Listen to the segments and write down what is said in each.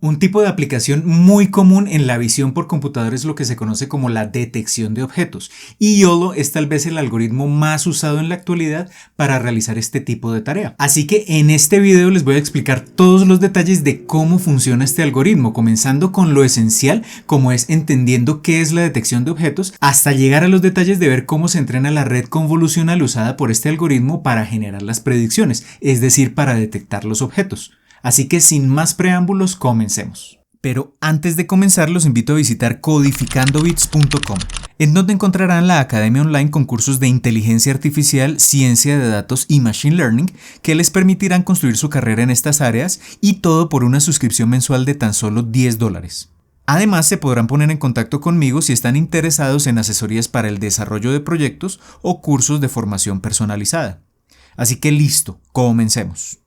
Un tipo de aplicación muy común en la visión por computador es lo que se conoce como la detección de objetos, y YOLO es tal vez el algoritmo más usado en la actualidad para realizar este tipo de tarea. Así que en este video les voy a explicar todos los detalles de cómo funciona este algoritmo, comenzando con lo esencial, como es entendiendo qué es la detección de objetos, hasta llegar a los detalles de ver cómo se entrena la red convolucional usada por este algoritmo para generar las predicciones, es decir, para detectar los objetos. Así que sin más preámbulos, comencemos. Pero antes de comenzar, los invito a visitar codificandobits.com, en donde encontrarán la academia online con cursos de inteligencia artificial, ciencia de datos y machine learning que les permitirán construir su carrera en estas áreas, y todo por una suscripción mensual de tan solo $10. Además, se podrán poner en contacto conmigo si están interesados en asesorías para el desarrollo de proyectos o cursos de formación personalizada. Así que listo, comencemos.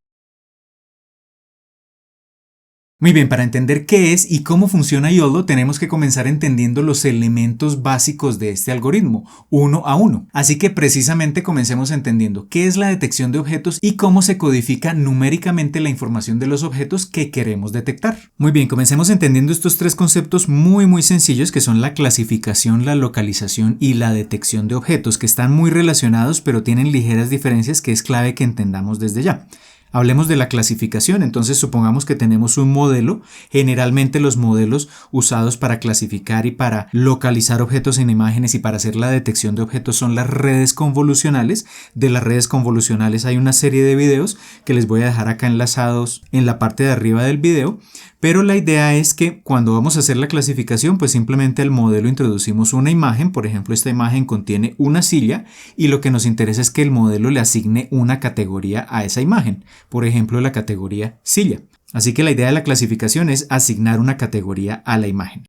Muy bien, para entender qué es y cómo funciona YOLO, tenemos que comenzar entendiendo los elementos básicos de este algoritmo, uno a uno. Así que precisamente comencemos entendiendo qué es la detección de objetos y cómo se codifica numéricamente la información de los objetos que queremos detectar. Muy bien, comencemos entendiendo estos tres conceptos muy sencillos, que son la clasificación, la localización y la detección de objetos, que están muy relacionados pero tienen ligeras diferencias que es clave que entendamos desde ya. Hablemos de la clasificación. Entonces supongamos que tenemos un modelo. Generalmente los modelos usados para clasificar y para localizar objetos en imágenes y para hacer la detección de objetos son las redes convolucionales. De las redes convolucionales hay una serie de videos que les voy a dejar acá enlazados en la parte de arriba del video. Pero la idea es que cuando vamos a hacer la clasificación, pues simplemente al modelo introducimos una imagen. Por ejemplo, esta imagen contiene una silla y lo que nos interesa es que el modelo le asigne una categoría a esa imagen. Por ejemplo, la categoría silla. Así que la idea de la clasificación es asignar una categoría a la imagen.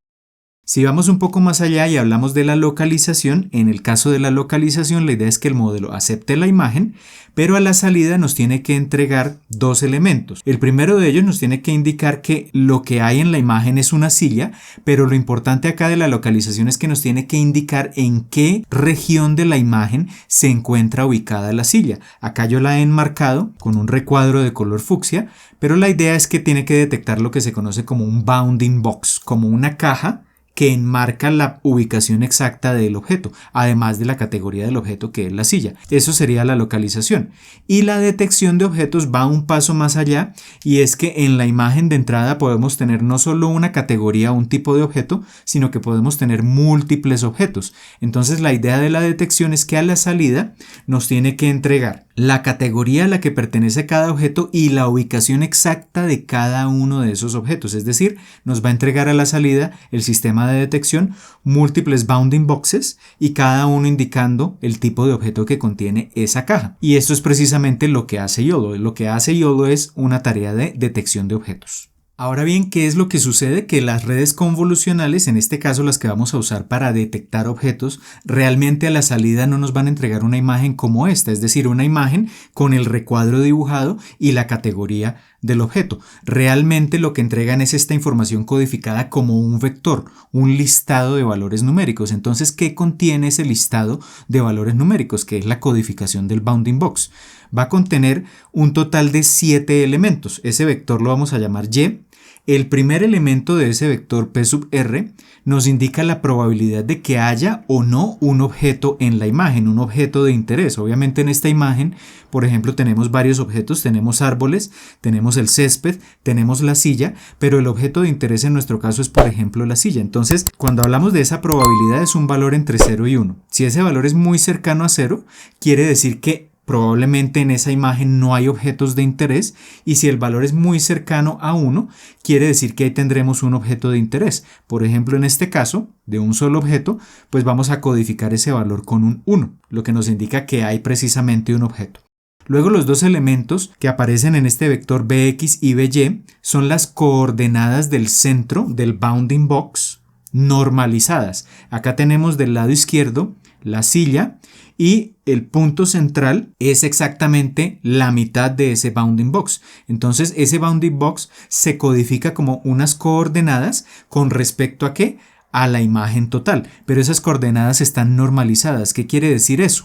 Si vamos un poco más allá y hablamos de la localización, en el caso de la localización la idea es que el modelo acepte la imagen, pero a la salida nos tiene que entregar dos elementos. El primero de ellos nos tiene que indicar que lo que hay en la imagen es una silla, pero lo importante acá de la localización es que nos tiene que indicar en qué región de la imagen se encuentra ubicada la silla. Acá yo la he enmarcado con un recuadro de color fucsia, pero la idea es que tiene que detectar lo que se conoce como un bounding box, como una caja que enmarca la ubicación exacta del objeto, además de la categoría del objeto, que es la silla. Eso sería la localización. Y la detección de objetos va un paso más allá, y es que en la imagen de entrada podemos tener no solo una categoría o un tipo de objeto, sino que podemos tener múltiples objetos. Entonces la idea de la detección es que a la salida nos tiene que entregar la categoría a la que pertenece cada objeto y la ubicación exacta de cada uno de esos objetos. Es decir, nos va a entregar a la salida el sistema de detección múltiples bounding boxes y cada uno indicando el tipo de objeto que contiene esa caja. Y esto es precisamente lo que hace YOLO. Lo que hace YOLO es una tarea de detección de objetos. Ahora bien, ¿qué es lo que sucede? Que las redes convolucionales, en este caso las que vamos a usar para detectar objetos, realmente a la salida no nos van a entregar una imagen como esta, es decir, una imagen con el recuadro dibujado y la categoría del objeto. Realmente lo que entregan es esta información codificada como un vector, un listado de valores numéricos. Entonces, ¿qué contiene ese listado de valores numéricos? Que es la codificación del bounding box. Va a contener un total de 7 elementos. Ese vector lo vamos a llamar Y. El primer elemento de ese vector P sub R nos indica la probabilidad de que haya o no un objeto en la imagen, un objeto de interés. Obviamente en esta imagen, por ejemplo, tenemos varios objetos, tenemos árboles, tenemos el césped, tenemos la silla, pero el objeto de interés en nuestro caso es, por ejemplo, la silla. Entonces, cuando hablamos de esa probabilidad es un valor entre 0 y 1. Si ese valor es muy cercano a 0, quiere decir que probablemente en esa imagen no hay objetos de interés, y si el valor es muy cercano a 1, quiere decir que ahí tendremos un objeto de interés. Por ejemplo, en este caso, de un solo objeto, pues vamos a codificar ese valor con un 1, lo que nos indica que hay precisamente un objeto. Luego los dos elementos que aparecen en este vector Bx y By son las coordenadas del centro del bounding box normalizadas. Acá tenemos del lado izquierdo la silla y el punto central es exactamente la mitad de ese bounding box. Entonces ese bounding box se codifica como unas coordenadas con respecto a ¿qué? A la imagen total, pero esas coordenadas están normalizadas. ¿Qué quiere decir eso?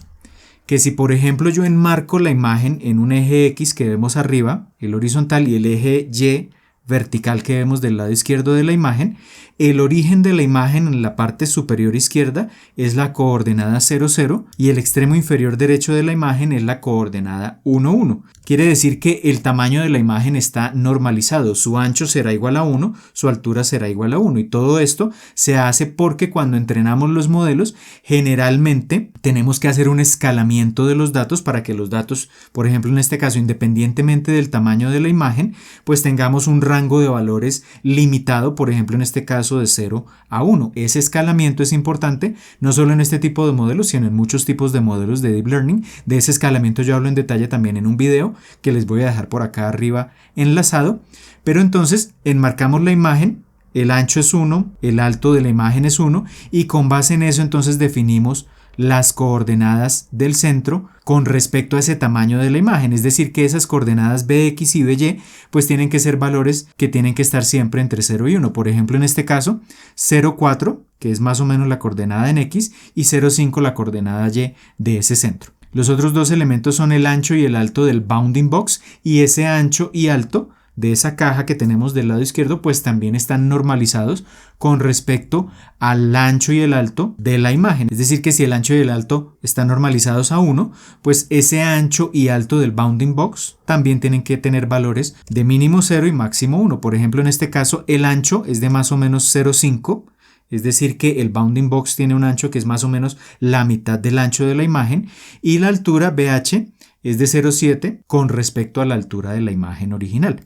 Que si por ejemplo yo enmarco la imagen en un eje X que vemos arriba, el horizontal, y el eje Y vertical que vemos del lado izquierdo de la imagen, el origen de la imagen en la parte superior izquierda es la coordenada 0, 0 y el extremo inferior derecho de la imagen es la coordenada 1, 1. Quiere decir que el tamaño de la imagen está normalizado, su ancho será igual a 1, su altura será igual a 1 y todo esto se hace porque cuando entrenamos los modelos generalmente tenemos que hacer un escalamiento de los datos para que los datos, por ejemplo en este caso independientemente del tamaño de la imagen, pues tengamos un rango de valores limitado, por ejemplo en este caso de 0 a 1. Ese escalamiento es importante no solo en este tipo de modelos, sino en muchos tipos de modelos de Deep Learning. De ese escalamiento yo hablo en detalle también en un video que les voy a dejar por acá arriba enlazado. Pero entonces enmarcamos la imagen, el ancho es 1, el alto de la imagen es 1 y con base en eso entonces definimos las coordenadas del centro con respecto a ese tamaño de la imagen, es decir que esas coordenadas bx y by pues tienen que ser valores que tienen que estar siempre entre 0 y 1, por ejemplo en este caso 0,4 que es más o menos la coordenada en x y 0,5 la coordenada y de ese centro. Los otros dos elementos son el ancho y el alto del bounding box y ese ancho y alto de esa caja que tenemos del lado izquierdo pues también están normalizados con respecto al ancho y el alto de la imagen. Es decir que si el ancho y el alto están normalizados a 1, pues ese ancho y alto del bounding box también tienen que tener valores de mínimo 0 y máximo 1. Por ejemplo en este caso el ancho es de más o menos 0,5. Es decir que el bounding box tiene un ancho que es más o menos la mitad del ancho de la imagen y la altura BH es de 0,7 con respecto a la altura de la imagen original.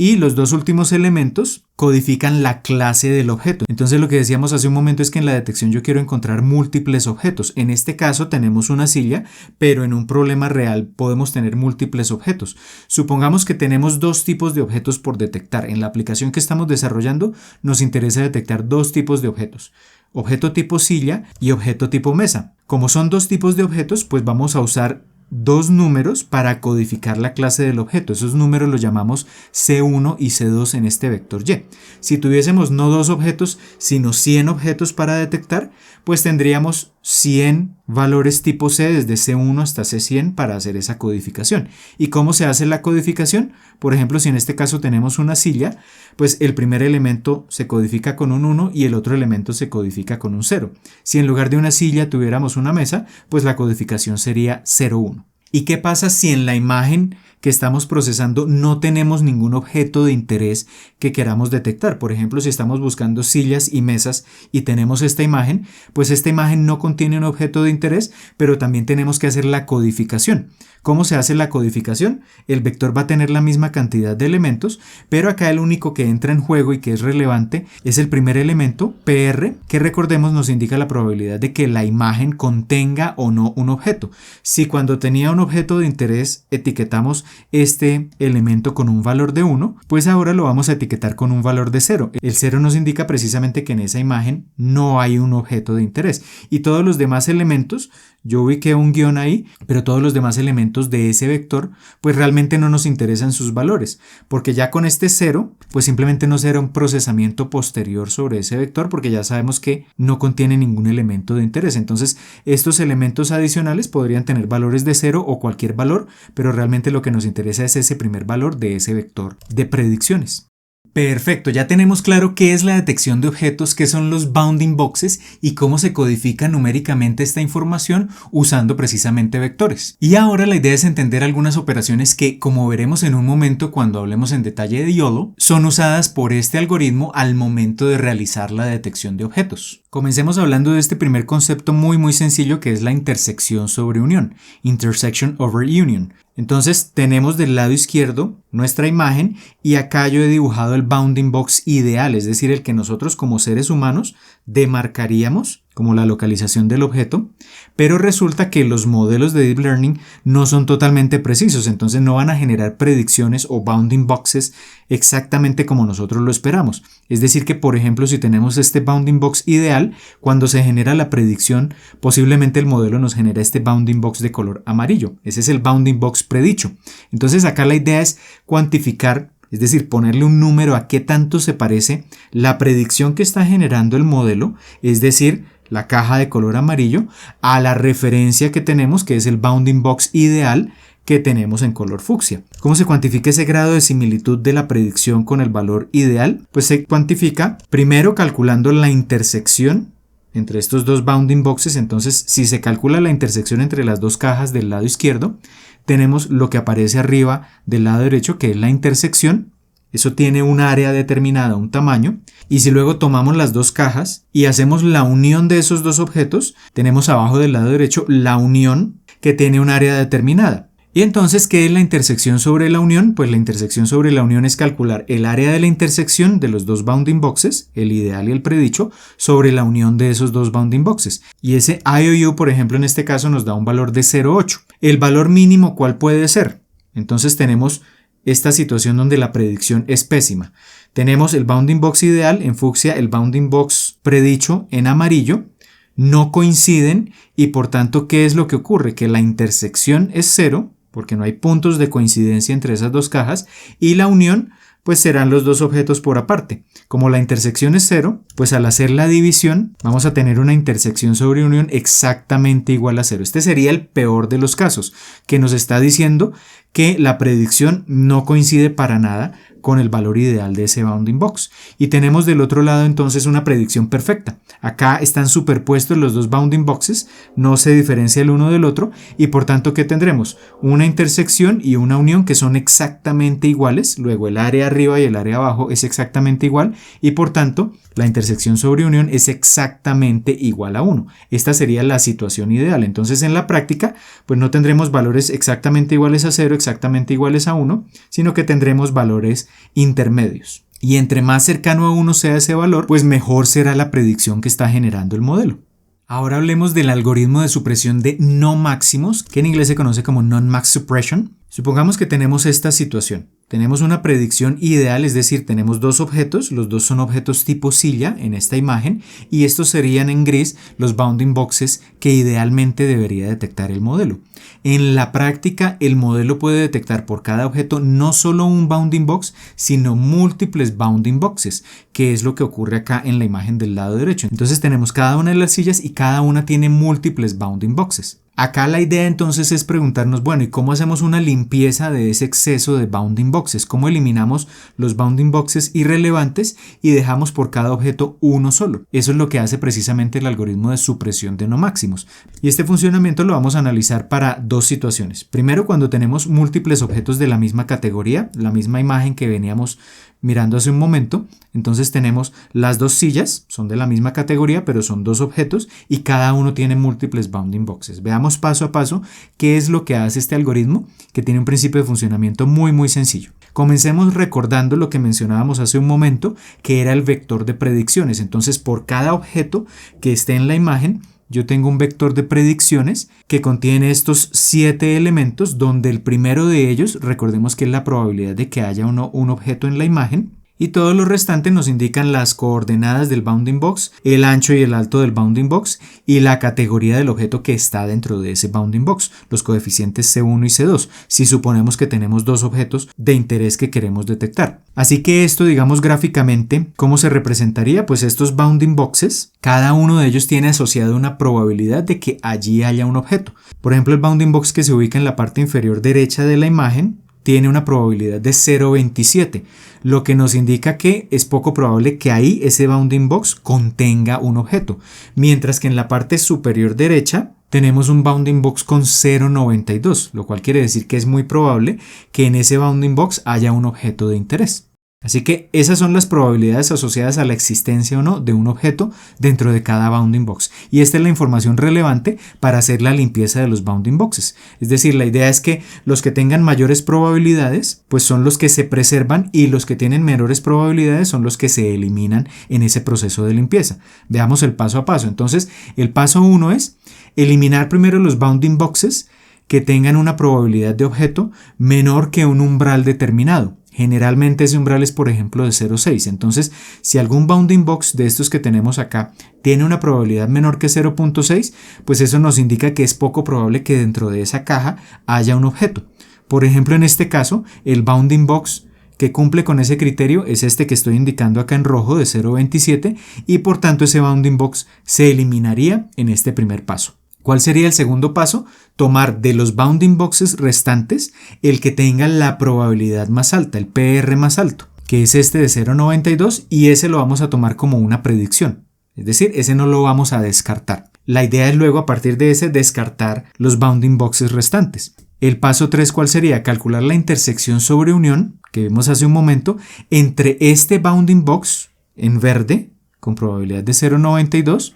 Y los dos últimos elementos codifican la clase del objeto. Entonces lo que decíamos hace un momento es que en la detección yo quiero encontrar múltiples objetos. En este caso tenemos una silla, pero en un problema real podemos tener múltiples objetos. Supongamos que tenemos dos tipos de objetos por detectar. En la aplicación que estamos desarrollando nos interesa detectar dos tipos de objetos. Objeto tipo silla y objeto tipo mesa. Como son dos tipos de objetos, pues vamos a usar dos números para codificar la clase del objeto. Esos números los llamamos C1 y C2 en este vector Y. Si tuviésemos no dos objetos, sino 100 objetos para detectar, pues tendríamos 100 valores tipo C desde C1 hasta C100 para hacer esa codificación. ¿Y cómo se hace la codificación? Por ejemplo, si en este caso tenemos una silla, pues el primer elemento se codifica con un 1 y el otro elemento se codifica con un 0. Si en lugar de una silla tuviéramos una mesa, pues la codificación sería 0,1. ¿Y qué pasa si en la imagen que estamos procesando no tenemos ningún objeto de interés que queramos detectar? Por ejemplo, si estamos buscando sillas y mesas y tenemos esta imagen, pues esta imagen no contiene un objeto de interés, pero también tenemos que hacer la codificación. ¿Cómo se hace la codificación? El vector va a tener la misma cantidad de elementos, pero acá el único que entra en juego y que es relevante es el primer elemento, PR, que recordemos nos indica la probabilidad de que la imagen contenga o no un objeto. Si cuando tenía un objeto de interés etiquetamos este elemento con un valor de 1, pues ahora lo vamos a etiquetar con un valor de 0. El 0 nos indica precisamente que en esa imagen no hay un objeto de interés. Y todos los demás elementos, yo ubiqué un guión ahí, pero todos los demás elementos de ese vector, pues realmente no nos interesan sus valores, porque ya con este 0, pues simplemente no será un procesamiento posterior sobre ese vector, porque ya sabemos que no contiene ningún elemento de interés. Entonces, estos elementos adicionales podrían tener valores de 0 o cualquier valor, pero realmente lo que nos interesa es ese primer valor de ese vector de predicciones. Perfecto, ya tenemos claro qué es la detección de objetos, qué son los bounding boxes y cómo se codifica numéricamente esta información usando precisamente vectores. Y ahora la idea es entender algunas operaciones que, como veremos en un momento cuando hablemos en detalle de YOLO, son usadas por este algoritmo al momento de realizar la detección de objetos. Comencemos hablando de este primer concepto muy sencillo que es la intersección sobre unión, intersection over union. Entonces tenemos del lado izquierdo nuestra imagen y acá yo he dibujado el bounding box ideal, es decir, el que nosotros como seres humanos demarcaríamos como la localización del objeto, pero resulta que los modelos de Deep Learning no son totalmente precisos, entonces no van a generar predicciones o bounding boxes exactamente como nosotros lo esperamos. Es decir que, por ejemplo, si tenemos este bounding box ideal, cuando se genera la predicción, posiblemente el modelo nos genera este bounding box de color amarillo. Ese es el bounding box predicho. Entonces acá la idea es cuantificar, es decir, ponerle un número a qué tanto se parece la predicción que está generando el modelo, es decir, la caja de color amarillo, a la referencia que tenemos, que es el bounding box ideal, que tenemos en color fucsia. ¿Cómo se cuantifica ese grado de similitud de la predicción con el valor ideal? Pues se cuantifica primero calculando la intersección entre estos dos bounding boxes. Entonces, si se calcula la intersección entre las dos cajas del lado izquierdo, tenemos lo que aparece arriba del lado derecho, que es la intersección. Eso tiene un área determinada, un tamaño, y si luego tomamos las dos cajas y hacemos la unión de esos dos objetos, tenemos abajo del lado derecho la unión que tiene un área determinada. Y entonces, ¿qué es la intersección sobre la unión? Pues la intersección sobre la unión es calcular el área de la intersección de los dos bounding boxes, el ideal y el predicho, sobre la unión de esos dos bounding boxes. Y ese IOU, por ejemplo, en este caso nos da un valor de 0,8. ¿El valor mínimo cuál puede ser? Entonces tenemos esta situación donde la predicción es pésima. Tenemos el bounding box ideal en fucsia, el bounding box predicho en amarillo, no coinciden y por tanto, ¿qué es lo que ocurre? Que la intersección es 0, porque no hay puntos de coincidencia entre esas dos cajas, y la unión pues serán los dos objetos por aparte. Como la intersección es 0, pues al hacer la división vamos a tener una intersección sobre unión exactamente igual a 0. Este sería el peor de los casos, que nos está diciendo que la predicción no coincide para nada con el valor ideal de ese bounding box. Y tenemos del otro lado entonces una predicción perfecta. Acá están superpuestos los dos bounding boxes, no se diferencia el uno del otro y por tanto, ¿qué tendremos? Una intersección y una unión que son exactamente iguales. Luego el área arriba y el área abajo es exactamente igual y por tanto la intersección sobre unión es exactamente igual a 1. Esta sería la situación ideal. Entonces en la práctica pues no tendremos valores exactamente iguales a 0, exactamente iguales a 1, sino que tendremos valores intermedios. Y entre más cercano a 1 sea ese valor, pues mejor será la predicción que está generando el modelo. Ahora hablemos del algoritmo de supresión de no máximos, que en inglés se conoce como non-max suppression. Supongamos que tenemos esta situación. Tenemos una predicción ideal, es decir, tenemos dos objetos, los dos son objetos tipo silla en esta imagen y estos serían en gris los bounding boxes que idealmente debería detectar el modelo. En la práctica, el modelo puede detectar por cada objeto no solo un bounding box, sino múltiples bounding boxes, que es lo que ocurre acá en la imagen del lado derecho. Entonces tenemos cada una de las sillas y cada una tiene múltiples bounding boxes. Acá la idea entonces es preguntarnos, bueno, ¿y cómo hacemos una limpieza de ese exceso de bounding boxes? ¿Cómo eliminamos los bounding boxes irrelevantes y dejamos por cada objeto uno solo? Eso es lo que hace precisamente el algoritmo de supresión de no máximos. Y este funcionamiento lo vamos a analizar para dos situaciones. Primero, cuando tenemos múltiples objetos de la misma categoría, la misma imagen que veníamos mirando hace un momento. Entonces tenemos las dos sillas, son de la misma categoría, pero son dos objetos y cada uno tiene múltiples bounding boxes. Veamos paso a paso qué es lo que hace este algoritmo, que tiene un principio de funcionamiento muy sencillo. Comencemos recordando lo que mencionábamos hace un momento, que era el vector de predicciones. Entonces, por cada objeto que esté en la imagen, yo tengo un vector de predicciones que contiene estos 7 elementos, donde el primero de ellos, recordemos que es la probabilidad de que haya un objeto en la imagen, y todos los restantes nos indican las coordenadas del bounding box, el ancho y el alto del bounding box y la categoría del objeto que está dentro de ese bounding box, los coeficientes C1 y C2, si suponemos que tenemos dos objetos de interés que queremos detectar. Así que esto, digamos gráficamente, ¿cómo se representaría? Pues estos bounding boxes, cada uno de ellos tiene asociado una probabilidad de que allí haya un objeto. Por ejemplo, el bounding box que se ubica en la parte inferior derecha de la imagen tiene una probabilidad de 0,27, lo que nos indica que es poco probable que ahí ese bounding box contenga un objeto, mientras que en la parte superior derecha tenemos un bounding box con 0,92, lo cual quiere decir que es muy probable que en ese bounding box haya un objeto de interés. Así que esas son las probabilidades asociadas a la existencia o no de un objeto dentro de cada bounding box. Y esta es la información relevante para hacer la limpieza de los bounding boxes. Es decir, la idea es que los que tengan mayores probabilidades, pues son los que se preservan y los que tienen menores probabilidades son los que se eliminan en ese proceso de limpieza. Veamos el paso a paso. Entonces, el paso 1 es eliminar primero los bounding boxes que tengan una probabilidad de objeto menor que un umbral determinado. Generalmente ese umbral es, por ejemplo, de 0,6. Entonces, si algún bounding box de estos que tenemos acá tiene una probabilidad menor que 0,6, pues eso nos indica que es poco probable que dentro de esa caja haya un objeto. Por ejemplo, en este caso, el bounding box que cumple con ese criterio es este que estoy indicando acá en rojo de 0,27 y por tanto ese bounding box se eliminaría en este primer paso. ¿Cuál sería el segundo paso? Tomar de los bounding boxes restantes el que tenga la probabilidad más alta, el PR más alto, que es este de 0.92, y ese lo vamos a tomar como una predicción. Es decir, ese no lo vamos a descartar. La idea es luego a partir de ese descartar los bounding boxes restantes. El paso 3, ¿cuál sería? Calcular la intersección sobre unión, que vimos hace un momento, entre este bounding box en verde, con probabilidad de 0.92,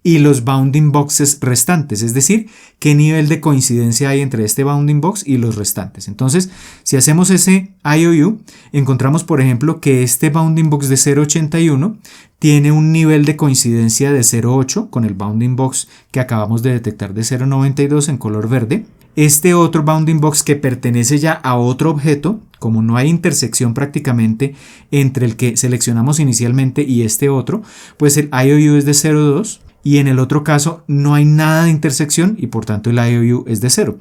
y los bounding boxes restantes, es decir, qué nivel de coincidencia hay entre este bounding box y los restantes. Entonces, si hacemos ese IOU, encontramos, por ejemplo, que este bounding box de 0.81 tiene un nivel de coincidencia de 0.8 con el bounding box que acabamos de detectar de 0.92 en color verde. Este otro bounding box que pertenece ya a otro objeto, como no hay intersección prácticamente entre el que seleccionamos inicialmente y este otro, pues el IOU es de 0.2. Y en el otro caso no hay nada de intersección y por tanto el IOU es de 0.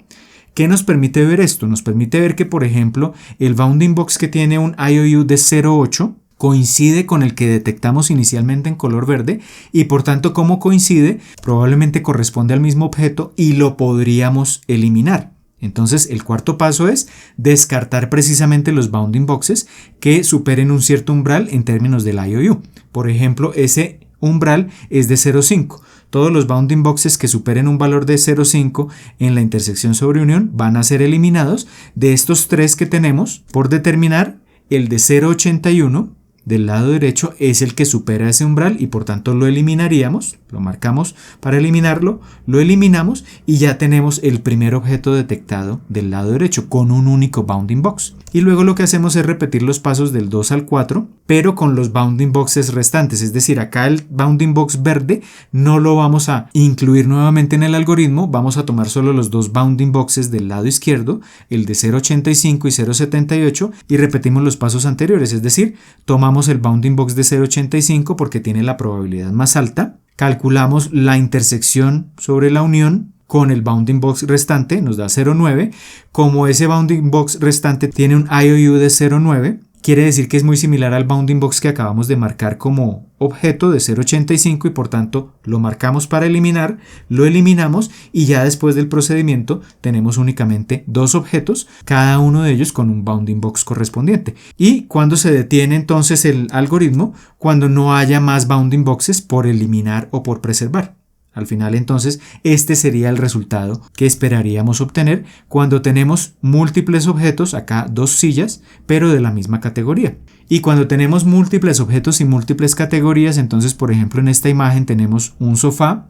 ¿Qué nos permite ver esto? Nos permite ver que, por ejemplo, el bounding box que tiene un IOU de 0.8 coincide con el que detectamos inicialmente en color verde y por tanto, como coincide, probablemente corresponde al mismo objeto y lo podríamos eliminar. Entonces, el cuarto paso es descartar precisamente los bounding boxes que superen un cierto umbral en términos del IOU. Por ejemplo, ese umbral es de 0.5. Todos los bounding boxes que superen un valor de 0.5 en la intersección sobre unión van a ser eliminados. De estos tres que tenemos por determinar, el de 0.81 del lado derecho es el que supera ese umbral y por tanto lo eliminaríamos, lo marcamos para eliminarlo, lo eliminamos y ya tenemos el primer objeto detectado del lado derecho con un único bounding box. Y luego lo que hacemos es repetir los pasos del 2 al 4, pero con los bounding boxes restantes, es decir, acá el bounding box verde no lo vamos a incluir nuevamente en el algoritmo, vamos a tomar solo los dos bounding boxes del lado izquierdo, el de 0.85 y 0.78 y repetimos los pasos anteriores, es decir, tomamos el bounding box de 0.85 porque tiene la probabilidad más alta, calculamos la intersección sobre la unión con el bounding box restante, nos da 0.9, como ese bounding box restante tiene un IOU de 0.9, quiere decir que es muy similar al bounding box que acabamos de marcar como objeto de 0.85 y por tanto lo marcamos para eliminar, lo eliminamos y ya después del procedimiento tenemos únicamente dos objetos, cada uno de ellos con un bounding box correspondiente. ¿Y cuando se detiene entonces el algoritmo? Cuando no haya más bounding boxes por eliminar o por preservar. Al final entonces este sería el resultado que esperaríamos obtener cuando tenemos múltiples objetos, acá dos sillas, pero de la misma categoría. Y cuando tenemos múltiples objetos y múltiples categorías, entonces por ejemplo en esta imagen tenemos un sofá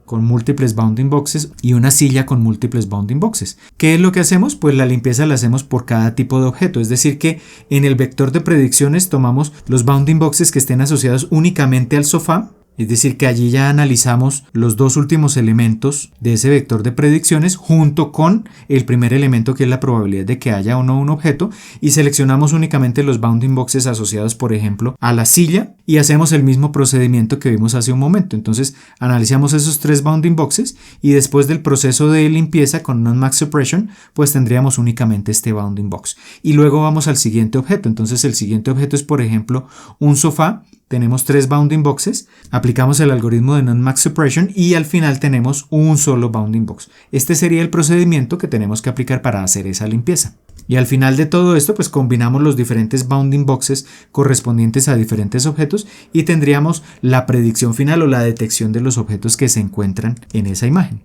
con múltiples bounding boxes y una silla con múltiples bounding boxes. ¿Qué es lo que hacemos? Pues la limpieza la hacemos por cada tipo de objeto, es decir que en el vector de predicciones tomamos los bounding boxes que estén asociados únicamente al sofá. Es decir, que allí ya analizamos los dos últimos elementos de ese vector de predicciones junto con el primer elemento que es la probabilidad de que haya o no un objeto y seleccionamos únicamente los bounding boxes asociados, por ejemplo, a la silla y hacemos el mismo procedimiento que vimos hace un momento. Entonces, analizamos esos tres bounding boxes y después del proceso de limpieza con non-max suppression, pues tendríamos únicamente este bounding box. Y luego vamos al siguiente objeto. Entonces, el siguiente objeto es, por ejemplo, un sofá. Tenemos tres bounding boxes, aplicamos el algoritmo de non-max suppression y al final tenemos un solo bounding box. Este sería el procedimiento que tenemos que aplicar para hacer esa limpieza. Y al final de todo esto, pues combinamos los diferentes bounding boxes correspondientes a diferentes objetos y tendríamos la predicción final o la detección de los objetos que se encuentran en esa imagen.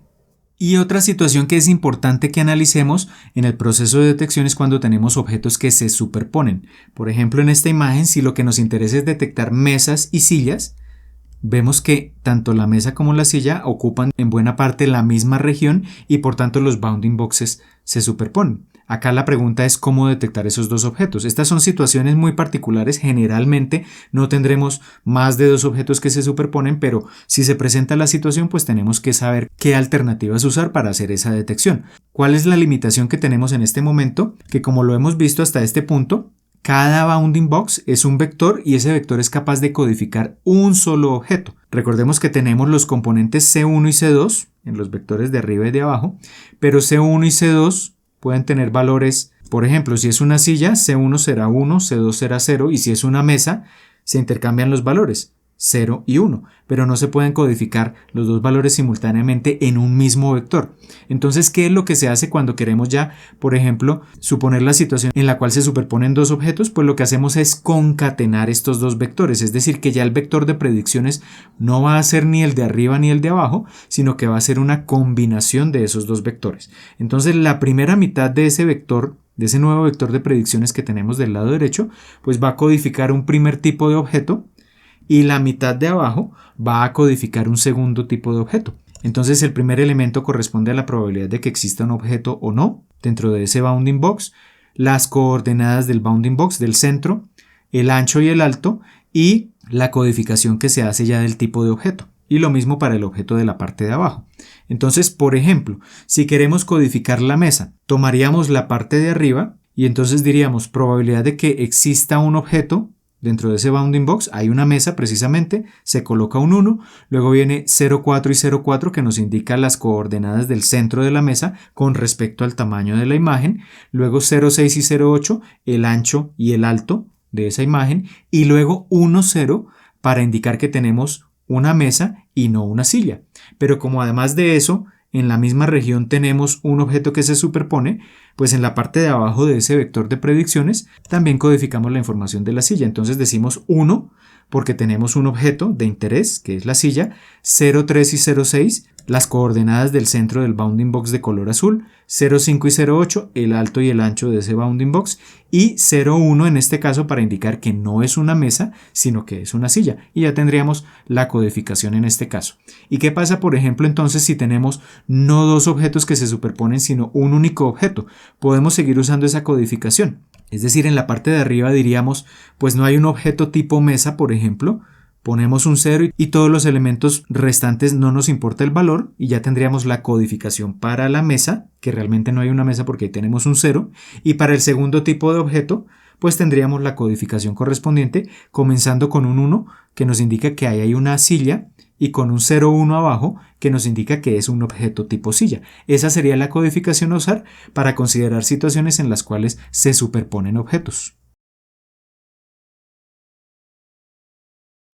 Y otra situación que es importante que analicemos en el proceso de detección es cuando tenemos objetos que se superponen. Por ejemplo, en esta imagen, si lo que nos interesa es detectar mesas y sillas, vemos que tanto la mesa como la silla ocupan en buena parte la misma región y por tanto los bounding boxes se superponen. Acá la pregunta es cómo detectar esos dos objetos. Estas son situaciones muy particulares, generalmente no tendremos más de dos objetos que se superponen, pero si se presenta la situación pues tenemos que saber qué alternativas usar para hacer esa detección. ¿Cuál es la limitación que tenemos en este momento? Que como lo hemos visto hasta este punto, cada bounding box es un vector y ese vector es capaz de codificar un solo objeto. Recordemos que tenemos los componentes C1 y C2 en los vectores de arriba y de abajo, pero C1 y C2 pueden tener valores, por ejemplo, si es una silla, C1 será 1, C2 será 0 y si es una mesa, se intercambian los valores. 0 y 1, pero no se pueden codificar los dos valores simultáneamente en un mismo vector. Entonces, ¿qué es lo que se hace cuando queremos ya, por ejemplo, suponer la situación en la cual se superponen dos objetos? Pues lo que hacemos es concatenar estos dos vectores, es decir, que ya el vector de predicciones no va a ser ni el de arriba ni el de abajo, sino que va a ser una combinación de esos dos vectores. Entonces, la primera mitad de ese vector, de ese nuevo vector de predicciones que tenemos del lado derecho, pues va a codificar un primer tipo de objeto, y la mitad de abajo va a codificar un segundo tipo de objeto. Entonces el primer elemento corresponde a la probabilidad de que exista un objeto o no dentro de ese bounding box, las coordenadas del bounding box, del centro, el ancho y el alto, y la codificación que se hace ya del tipo de objeto. Y lo mismo para el objeto de la parte de abajo. Entonces, por ejemplo, si queremos codificar la mesa, tomaríamos la parte de arriba y entonces diríamos probabilidad de que exista un objeto. Dentro de ese bounding box hay una mesa precisamente, se coloca un 1, luego viene 0,4 y 0,4 que nos indica las coordenadas del centro de la mesa con respecto al tamaño de la imagen, luego 0,6 y 0,8 el ancho y el alto de esa imagen y luego 1, 0 para indicar que tenemos una mesa y no una silla. Pero como además de eso, en la misma región tenemos un objeto que se superpone, pues en la parte de abajo de ese vector de predicciones también codificamos la información de la silla. Entonces decimos 1 porque tenemos un objeto de interés, que es la silla, 0,3 y 0,6 las coordenadas del centro del bounding box de color azul, 0,5 y 0,8 el alto y el ancho de ese bounding box y 0,1 en este caso para indicar que no es una mesa sino que es una silla, y ya tendríamos la codificación en este caso. ¿Y qué pasa, por ejemplo, entonces si tenemos no dos objetos que se superponen sino un único objeto? Podemos seguir usando esa codificación, es decir, en la parte de arriba diríamos pues no hay un objeto tipo mesa, por ejemplo, ponemos un 0 y todos los elementos restantes no nos importa el valor y ya tendríamos la codificación para la mesa, que realmente no hay una mesa porque ahí tenemos un 0, y para el segundo tipo de objeto pues tendríamos la codificación correspondiente comenzando con un 1 que nos indica que ahí hay una silla y con un 0,1 abajo que nos indica que es un objeto tipo silla. Esa sería la codificación a usar para considerar situaciones en las cuales se superponen objetos.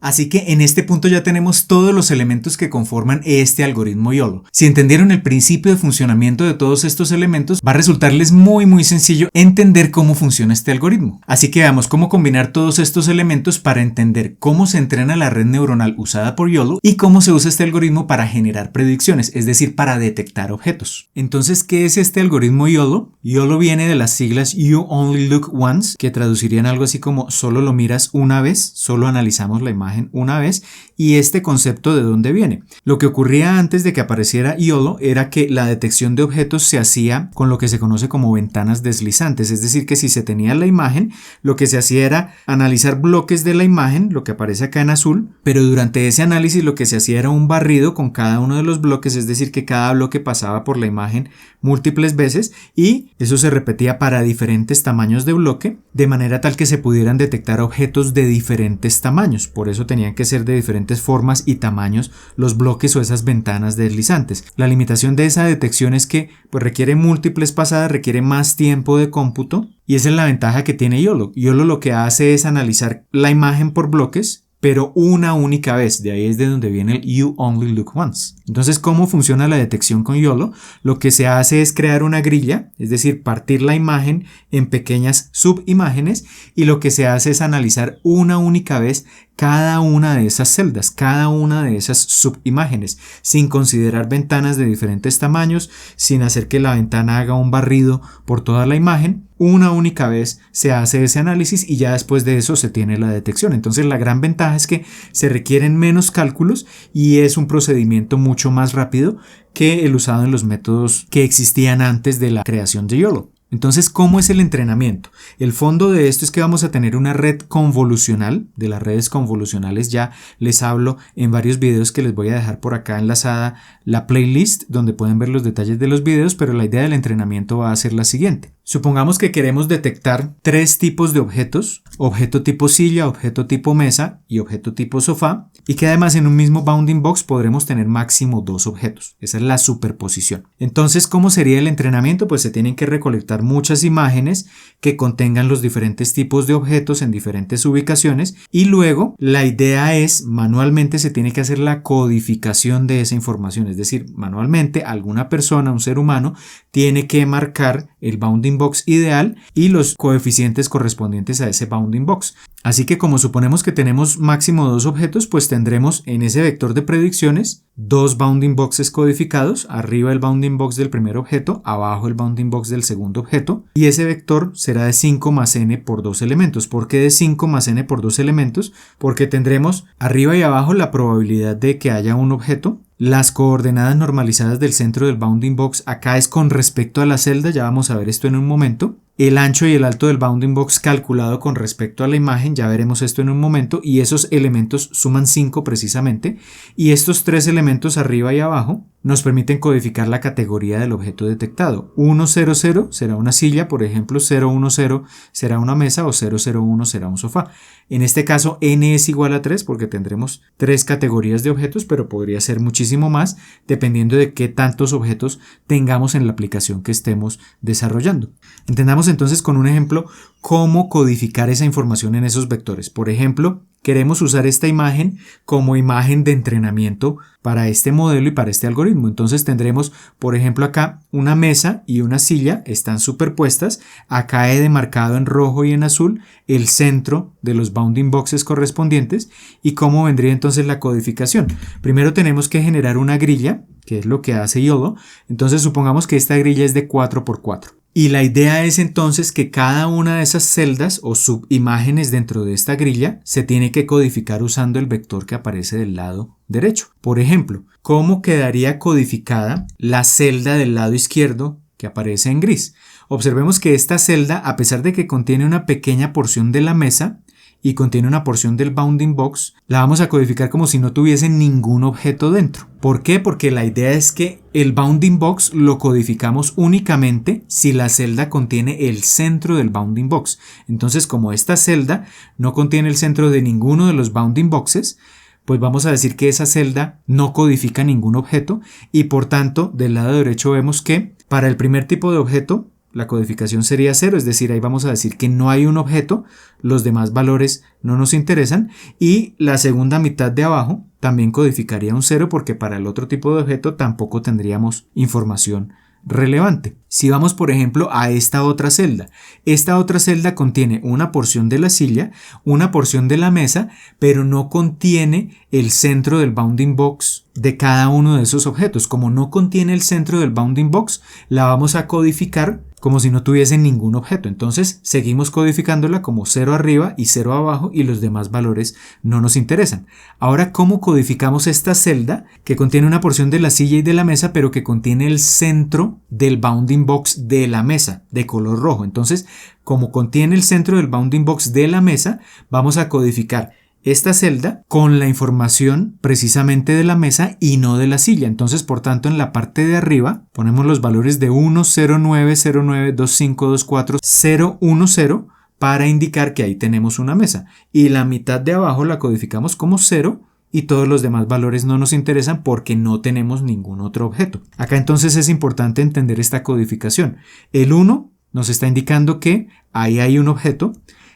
Así que en este punto ya tenemos todos los elementos que conforman este algoritmo YOLO. Si entendieron el principio de funcionamiento de todos estos elementos, va a resultarles muy sencillo entender cómo funciona este algoritmo. Así que veamos cómo combinar todos estos elementos para entender cómo se entrena la red neuronal usada por YOLO y cómo se usa este algoritmo para generar predicciones, es decir, para detectar objetos. Entonces, ¿qué es este algoritmo YOLO? YOLO viene de las siglas You Only Look Once, que traducirían algo así como solo lo miras una vez, solo analizamos la imagen una vez. ¿Y este concepto de dónde viene? Lo que ocurría antes de que apareciera YOLO era que la detección de objetos se hacía con lo que se conoce como ventanas deslizantes, es decir, que si se tenía la imagen, lo que se hacía era analizar bloques de la imagen, lo que aparece acá en azul, pero durante ese análisis lo que se hacía era un barrido con cada uno de los bloques, es decir, que cada bloque pasaba por la imagen múltiples veces y eso se repetía para diferentes tamaños de bloque, de manera tal que se pudieran detectar objetos de diferentes tamaños. Por eso tenían que ser de diferentes formas y tamaños los bloques o esas ventanas deslizantes. La limitación de esa detección es que pues, requiere múltiples pasadas, requiere más tiempo de cómputo, y esa es la ventaja que tiene YOLO. YOLO lo que hace es analizar la imagen por bloques, pero una única vez. De ahí es de donde viene el You Only Look Once. Entonces, ¿cómo funciona la detección con YOLO? Lo que se hace es crear una grilla, es decir, partir la imagen en pequeñas subimágenes, y lo que se hace es analizar una única vez cada una de esas celdas, cada una de esas subimágenes, sin considerar ventanas de diferentes tamaños, sin hacer que la ventana haga un barrido por toda la imagen. Una única vez se hace ese análisis y ya después de eso se tiene la detección. Entonces la gran ventaja es que se requieren menos cálculos y es un procedimiento mucho más rápido que el usado en los métodos que existían antes de la creación de YOLO. Entonces, ¿cómo es el entrenamiento? El fondo de esto es que vamos a tener una red convolucional. De las redes convolucionales ya les hablo en varios videos que les voy a dejar por acá enlazada la playlist donde pueden ver los detalles de los videos, pero la idea del entrenamiento va a ser la siguiente. Supongamos que queremos detectar 3 tipos de objetos: objeto tipo silla, objeto tipo mesa y objeto tipo sofá, y que además en un mismo bounding box podremos tener máximo 2 objetos. Esa es la superposición. Entonces, ¿cómo sería el entrenamiento? Pues se tienen que recolectar muchas imágenes que contengan los diferentes tipos de objetos en diferentes ubicaciones, y luego la idea es, manualmente se tiene que hacer la codificación de esa información, es decir, manualmente alguna persona, un ser humano, tiene que marcar el bounding box ideal y los coeficientes correspondientes a ese bounding box. Así que como suponemos que tenemos máximo 2 objetos, pues tendremos en ese vector de predicciones 2 bounding boxes codificados, arriba el bounding box del primer objeto, abajo el bounding box del segundo objeto, y ese vector será de 5 más n por 2 elementos. ¿Por qué de 5 más n por 2 elementos? Porque tendremos arriba y abajo la probabilidad de que haya un objeto. Las coordenadas normalizadas del centro del bounding box acá es con respecto a la celda, ya vamos a ver esto en un momento. El ancho y el alto del bounding box calculado con respecto a la imagen, ya veremos esto en un momento, y esos elementos suman 5 precisamente, y estos 3 elementos arriba y abajo nos permiten codificar la categoría del objeto detectado. 100 será una silla, por ejemplo, 010 será una mesa o 001 será un sofá. En este caso n es igual a 3 porque tendremos 3 categorías de objetos, pero podría ser muchísimo más dependiendo de qué tantos objetos tengamos en la aplicación que estemos desarrollando. Entendamos entonces con un ejemplo cómo codificar esa información en esos vectores. Por ejemplo, queremos usar esta imagen como imagen de entrenamiento para este modelo y para este algoritmo. Entonces tendremos, por ejemplo, acá una mesa y una silla están superpuestas. Acá he demarcado en rojo y en azul el centro de los bounding boxes correspondientes. ¿Y cómo vendría entonces la codificación? Primero tenemos que generar una grilla, que es lo que hace YOLO. Entonces supongamos que esta grilla es de 4×4. Y la idea es entonces que cada una de esas celdas o subimágenes dentro de esta grilla se tiene que codificar usando el vector que aparece del lado derecho. Por ejemplo, ¿cómo quedaría codificada la celda del lado izquierdo que aparece en gris? Observemos que esta celda, a pesar de que contiene una pequeña porción de la mesa y contiene una porción del bounding box, la vamos a codificar como si no tuviese ningún objeto dentro. ¿Por qué? Porque la idea es que el bounding box lo codificamos únicamente si la celda contiene el centro del bounding box. Entonces, como esta celda no contiene el centro de ninguno de los bounding boxes, pues vamos a decir que esa celda no codifica ningún objeto, y por tanto del lado derecho vemos que para el primer tipo de objeto la codificación sería 0, es decir, ahí vamos a decir que no hay un objeto, los demás valores no nos interesan, y la segunda mitad de abajo también codificaría un 0 porque para el otro tipo de objeto tampoco tendríamos información relevante. Si vamos, por ejemplo, a esta otra celda contiene una porción de la silla, una porción de la mesa, pero no contiene el centro del bounding box de cada uno de esos objetos. Como no contiene el centro del bounding box, la vamos a codificar como si no tuviese ningún objeto. Entonces seguimos codificándola como 0 arriba y 0 abajo, y los demás valores no nos interesan. Ahora, ¿cómo codificamos esta celda que contiene una porción de la silla y de la mesa, pero que contiene el centro del bounding box de la mesa de color rojo? Entonces, como contiene el centro del bounding box de la mesa, vamos a codificar esta celda con la información precisamente de la mesa y no de la silla. Entonces, por tanto, en la parte de arriba ponemos los valores de 1, 0, 9, 0, 9, 2, 5, 2, 4, 0, 1, 0 para indicar que ahí tenemos una mesa. Y la mitad de abajo la codificamos como 0 y todos los demás valores no nos interesan porque no tenemos ningún otro objeto. Acá entonces es importante entender esta codificación. El 1 nos está indicando que ahí hay un objeto.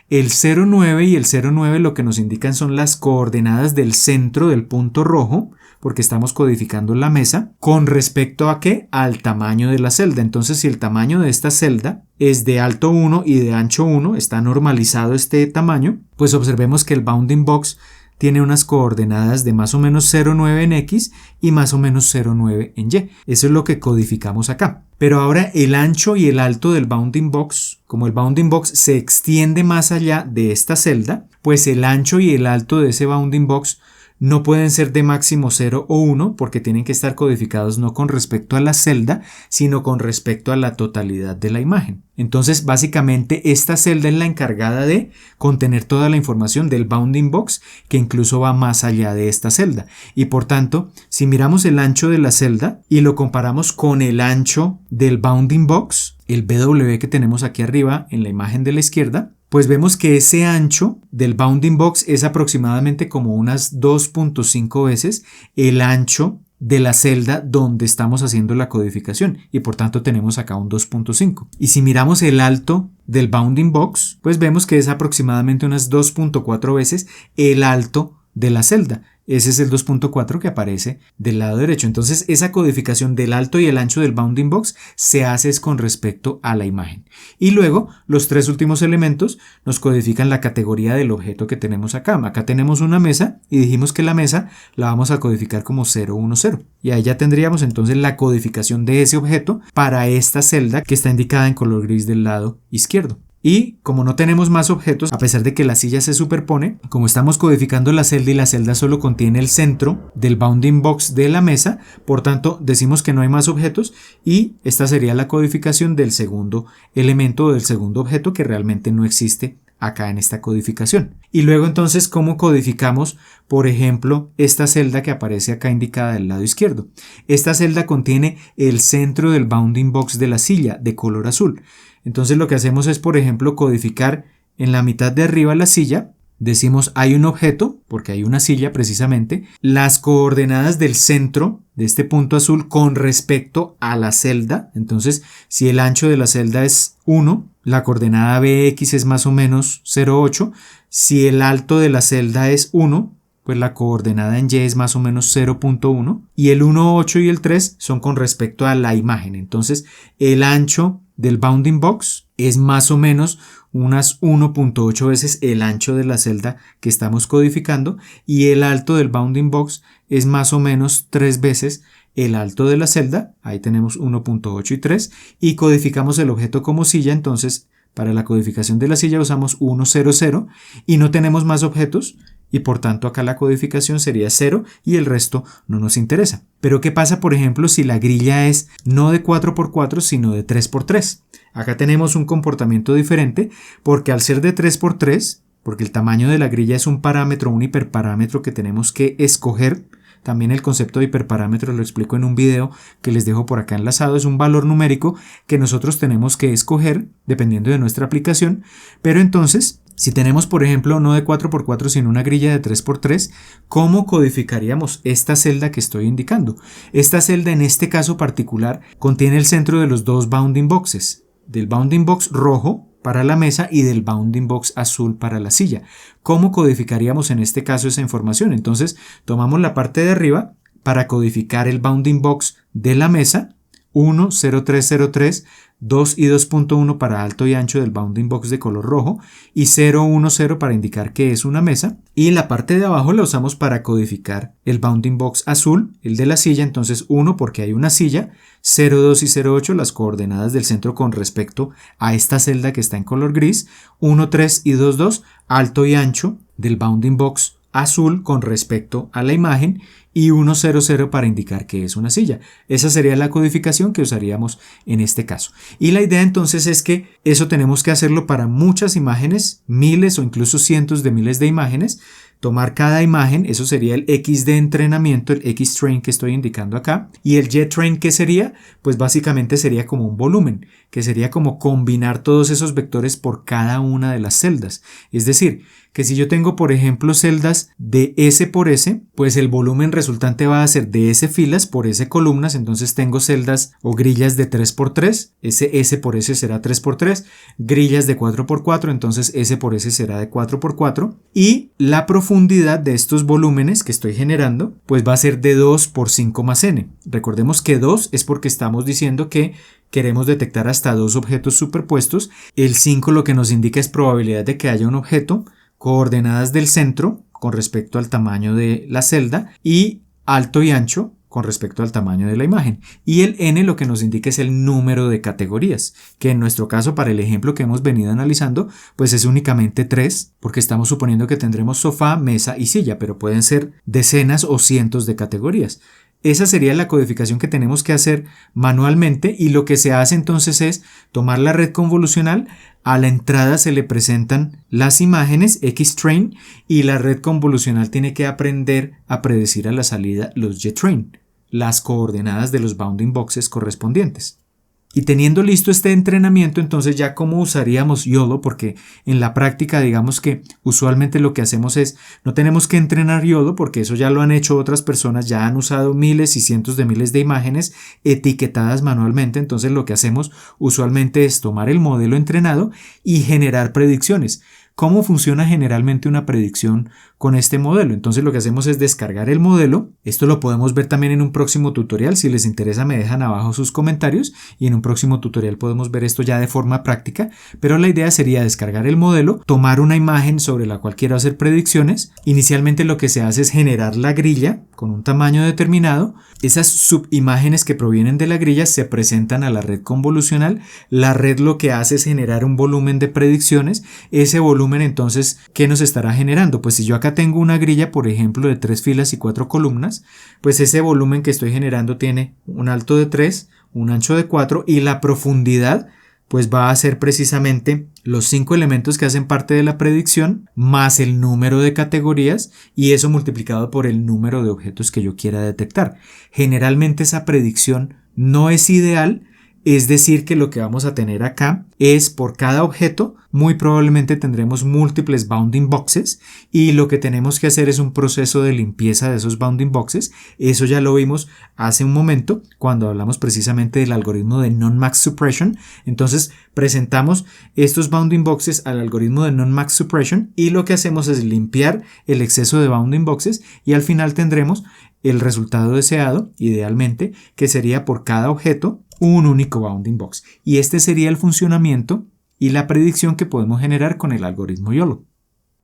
El 0,9 y el 0,9 lo que nos indican son las coordenadas del centro del punto rojo, porque estamos codificando la mesa con respecto a ¿qué? Al tamaño de la celda. Entonces, si el tamaño de esta celda es de alto 1 y de ancho 1, está normalizado este tamaño, pues observemos que el bounding box tiene unas coordenadas de más o menos 0,9 en X y más o menos 0,9 en Y. Eso es lo que codificamos acá. Pero ahora el ancho y el alto del bounding box, como el bounding box se extiende más allá de esta celda, pues el ancho y el alto de ese bounding box no pueden ser de máximo 0 o 1 porque tienen que estar codificados no con respecto a la celda, sino con respecto a la totalidad de la imagen. Entonces, básicamente, esta celda es la encargada de contener toda la información del bounding box, que incluso va más allá de esta celda. Y por tanto, si miramos el ancho de la celda y lo comparamos con el ancho del bounding box, el BW que tenemos aquí arriba en la imagen de la izquierda, pues vemos que ese ancho del bounding box es aproximadamente como unas 2.5 veces el ancho de la celda donde estamos haciendo la codificación y por tanto tenemos acá un 2.5. Y si miramos el alto del bounding box, pues vemos que es aproximadamente unas 2.4 veces el alto de la celda. Ese es el 2.4 que aparece del lado derecho. Entonces esa codificación del alto y el ancho del bounding box se hace con respecto a la imagen. Y luego los tres últimos elementos nos codifican la categoría del objeto que tenemos acá. Acá tenemos una mesa y dijimos que la mesa la vamos a codificar como 010. Y ahí ya tendríamos entonces la codificación de ese objeto para esta celda que está indicada en color gris del lado izquierdo. Y como no tenemos más objetos, a pesar de que la silla se superpone, como estamos codificando la celda y la celda solo contiene el centro del bounding box de la mesa, por tanto decimos que no hay más objetos y esta sería la codificación del segundo elemento o del segundo objeto que realmente no existe acá en esta codificación. Y luego entonces, ¿cómo codificamos, por ejemplo, esta celda que aparece acá indicada del lado izquierdo? Esta celda contiene el centro del bounding box de la silla de color azul. Entonces lo que hacemos es, por ejemplo, codificar en la mitad de arriba la silla. Decimos hay un objeto, porque hay una silla precisamente, las coordenadas del centro de este punto azul con respecto a la celda. Entonces, si el ancho de la celda es 1, la coordenada BX es más o menos 0,8. Si el alto de la celda es 1, pues la coordenada en Y es más o menos 0,1. Y el 1,8 y el 3 son con respecto a la imagen. Entonces, el ancho del bounding box es más o menos unas 1.8 veces el ancho de la celda que estamos codificando y el alto del bounding box es más o menos 3 veces el alto de la celda. Ahí tenemos 1.8 y 3 y codificamos el objeto como silla. Entonces para la codificación de la silla usamos 100 y no tenemos más objetos y por tanto acá la codificación sería 0 y el resto no nos interesa. Pero ¿qué pasa, por ejemplo, si la grilla es no de 4x4 sino de 3x3? Acá tenemos un comportamiento diferente porque al ser de 3x3, porque el tamaño de la grilla es un parámetro, un hiperparámetro que tenemos que escoger. También el concepto de hiperparámetro lo explico en un video que les dejo por acá enlazado. Es un valor numérico que nosotros tenemos que escoger dependiendo de nuestra aplicación. Pero entonces, si tenemos, por ejemplo, no de 4x4 sino una grilla de 3x3, ¿cómo codificaríamos esta celda que estoy indicando? Esta celda en este caso particular contiene el centro de los dos bounding boxes, del bounding box rojo para la mesa y del bounding box azul para la silla. ¿Cómo codificaríamos en este caso esa información? Entonces tomamos la parte de arriba para codificar el bounding box de la mesa, 1, 0, 3, 0, 3, 2 y 2.1 para alto y ancho del bounding box de color rojo y 0, 1, 0 para indicar que es una mesa, y la parte de abajo la usamos para codificar el bounding box azul, el de la silla. Entonces 1 porque hay una silla, 0, 2 y 0, 8 las coordenadas del centro con respecto a esta celda que está en color gris, 1, 3 y 2, 2 alto y ancho del bounding box azul con respecto a la imagen y 100 para indicar que es una silla. Esa sería la codificación que usaríamos en este caso. Y la idea entonces es que eso tenemos que hacerlo para muchas imágenes, miles o incluso cientos de miles de imágenes. Tomar cada imagen, eso sería el X de entrenamiento, el X-train que estoy indicando acá. Y el Y-train, ¿qué sería? Pues básicamente sería como un volumen, que sería como combinar todos esos vectores por cada una de las celdas. Es decir, que si yo tengo, por ejemplo, celdas de S por S, pues el volumen resultante va a ser de S filas por S columnas. Entonces tengo celdas o grillas de 3x3, ese S por S será 3x3, grillas de 4x4, entonces S por S será de 4x4, y la profundidad de estos volúmenes que estoy generando pues va a ser de 2 por 5 más n. Recordemos que 2 es porque estamos diciendo que queremos detectar hasta dos objetos superpuestos. El 5 lo que nos indica es probabilidad de que haya un objeto, coordenadas del centro con respecto al tamaño de la celda y alto y ancho con respecto al tamaño de la imagen. Y el n lo que nos indica es el número de categorías, que en nuestro caso, para el ejemplo que hemos venido analizando, pues es únicamente 3, porque estamos suponiendo que tendremos sofá, mesa y silla, pero pueden ser decenas o cientos de categorías. Esa sería la codificación que tenemos que hacer manualmente, y lo que se hace entonces es tomar la red convolucional. A la entrada se le presentan las imágenes X-train y la red convolucional tiene que aprender a predecir a la salida los Y-train, las coordenadas de los bounding boxes correspondientes. Y teniendo listo este entrenamiento, entonces ya cómo usaríamos YOLO, porque en la práctica digamos que usualmente lo que hacemos es, no tenemos que entrenar YOLO porque eso ya lo han hecho otras personas, ya han usado miles y cientos de miles de imágenes etiquetadas manualmente, entonces lo que hacemos usualmente es tomar el modelo entrenado y generar predicciones. ¿Cómo funciona generalmente una predicción con este modelo? Entonces lo que hacemos es descargar el modelo. Esto lo podemos ver también en un próximo tutorial. Si les interesa me dejan abajo sus comentarios y en un próximo tutorial podemos ver esto ya de forma práctica. Pero la idea sería descargar el modelo, tomar una imagen sobre la cual quiero hacer predicciones. Inicialmente lo que se hace es generar la grilla con un tamaño determinado. Esas subimágenes que provienen de la grilla se presentan a la red convolucional. La red lo que hace es generar un volumen de predicciones. Ese volumen entonces, ¿qué nos estará generando? Pues si yo acá tengo una grilla, por ejemplo, de 3 filas y 4 columnas, pues ese volumen que estoy generando tiene un alto de 3, un ancho de 4 y la profundidad pues va a ser precisamente los 5 elementos que hacen parte de la predicción más el número de categorías y eso multiplicado por el número de objetos que yo quiera detectar. Generalmente esa predicción no es ideal. Es decir, que lo que vamos a tener acá es por cada objeto, muy probablemente tendremos múltiples bounding boxes y lo que tenemos que hacer es un proceso de limpieza de esos bounding boxes. Eso ya lo vimos hace un momento cuando hablamos precisamente del algoritmo de non-max suppression. Entonces presentamos estos bounding boxes al algoritmo de non-max suppression y lo que hacemos es limpiar el exceso de bounding boxes y al final tendremos el resultado deseado, idealmente, que sería por cada objeto un único bounding box. Y este sería el funcionamiento y la predicción que podemos generar con el algoritmo YOLO.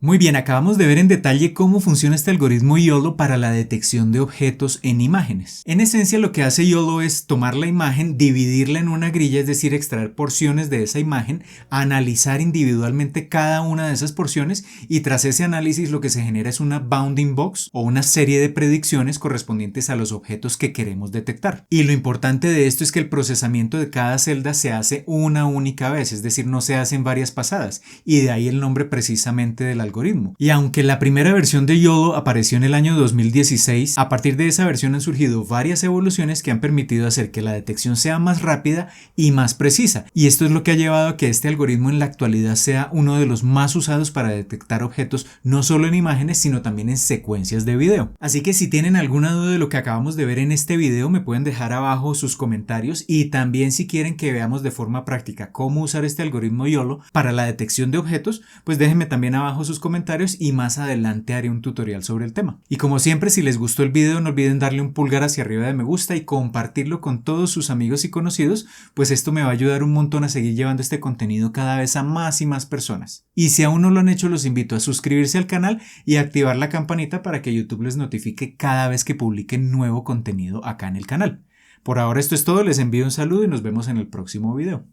Muy bien, acabamos de ver en detalle cómo funciona este algoritmo YOLO para la detección de objetos en imágenes. En esencia lo que hace YOLO es tomar la imagen, dividirla en una grilla, es decir, extraer porciones de esa imagen, analizar individualmente cada una de esas porciones y tras ese análisis lo que se genera es una bounding box o una serie de predicciones correspondientes a los objetos que queremos detectar. Y lo importante de esto es que el procesamiento de cada celda se hace una única vez, es decir, no se hace en varias pasadas y de ahí el nombre precisamente del algoritmo. Y aunque la primera versión de YOLO apareció en el año 2016, a partir de esa versión han surgido varias evoluciones que han permitido hacer que la detección sea más rápida y más precisa. Y esto es lo que ha llevado a que este algoritmo en la actualidad sea uno de los más usados para detectar objetos no solo en imágenes, sino también en secuencias de video. Así que si tienen alguna duda de lo que acabamos de ver en este video, me pueden dejar abajo sus comentarios y también si quieren que veamos de forma práctica cómo usar este algoritmo YOLO para la detección de objetos, pues déjenme también abajo sus comentarios y más adelante haré un tutorial sobre el tema. Y como siempre, si les gustó el video no olviden darle un pulgar hacia arriba de me gusta y compartirlo con todos sus amigos y conocidos, pues esto me va a ayudar un montón a seguir llevando este contenido cada vez a más y más personas. Y si aún no lo han hecho, los invito a suscribirse al canal y activar la campanita para que YouTube les notifique cada vez que publique nuevo contenido acá en el canal. Por ahora esto es todo, les envío un saludo y nos vemos en el próximo video.